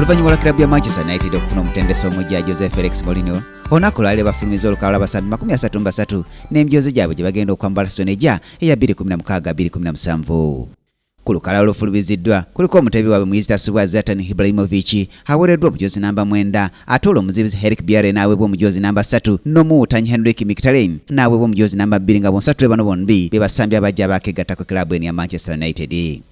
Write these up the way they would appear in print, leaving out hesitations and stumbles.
Oluvannyuma lwa klabu ya Manchester United okufuna omutendesi omujja Jose Felix Mourinho, olunaku lwaleero bafulumiza olukalala lw'abasambi 33 n'embyozi gyabwe gye bagenda okwambala Sonejja eya 2016-2017. Ku lukalala olufulumiziddwa kuliko omutebi waabwe muyizita Subwa Zlatan Ibrahimovic aweereddwa omujoozi namba 9, ate olw'omuzibizi Eric Biare n'aweebwa omujoozi namba 3 n'omuwuutanyi Henrik Mkhitaryan n'aweebwa omujoozi namba 2 nga bonsatu bano bombi be basambi abajja abakegattako klabu eno ya Manchester United.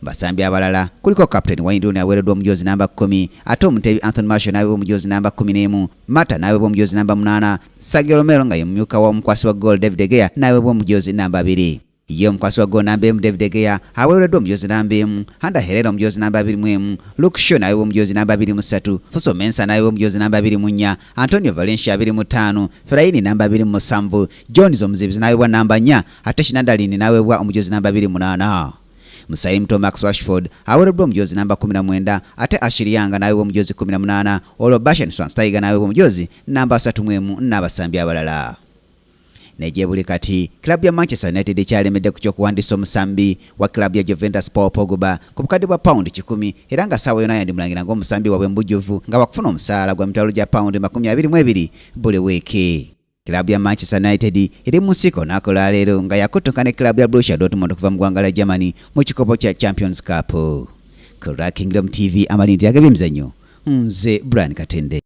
Basambi abalala kuliko Captain Wayne Rooney aweereddwa omujoozi namba 10, ate omutebi Anthony Martial n'aweebwa omujoozi namba 11, Mata n'aweebwa omujoozi namba 8, Sergio Romero nga ye mumyuka w'omukwasi wa goal David De Gea n'aweebwa omujoozi namba 2. Ye omukwasi wa goal namba 1 David De Gea aweereddwa omujoozi namba 1, Handa Herrera omujoozi namba 2, Luke Shaw n'aweebwa omujoozi namba 2, Fuso Mensah n'aweebwa omujoozi namba 2, Antonio Valencia 2, Fellaini namba 2, Jones omuzibizi n'aweebwa namba 4, ate Schneiderlin n'aweebwa omujoozi namba 2. Musayi Max Rashford aweereddwa omujoozi namba 19, ate Ashley Young n'aweebwa omujoozi 18, olwo Bastian Schweinsteiger n'aweebwa omujoozi namba 31 n'abasambi abalala. Neje buli kati klabu ya Manchester United ekyalemedde ku ky'okuwandiisa omusambi wa klabu ya Juventus Paul Pogba ku bukadde bwa pound 10, era nga saawa yonna yandimulangira ng'omusambi waabwe mbujjuvu nga bakufuna omusaala gwa mitwalo gya pound 22 buli wiiki. Klabu ya Manchester United eri mu nsiko nakola leero nga yakutuka ne klabu ya Borussia Dortmund okuva mu ggwanga lya Germany mu kikopo kya Champions Cup. Ku Kingdom TV amalindi ag'ebyemizannyo, nze Brian Katende.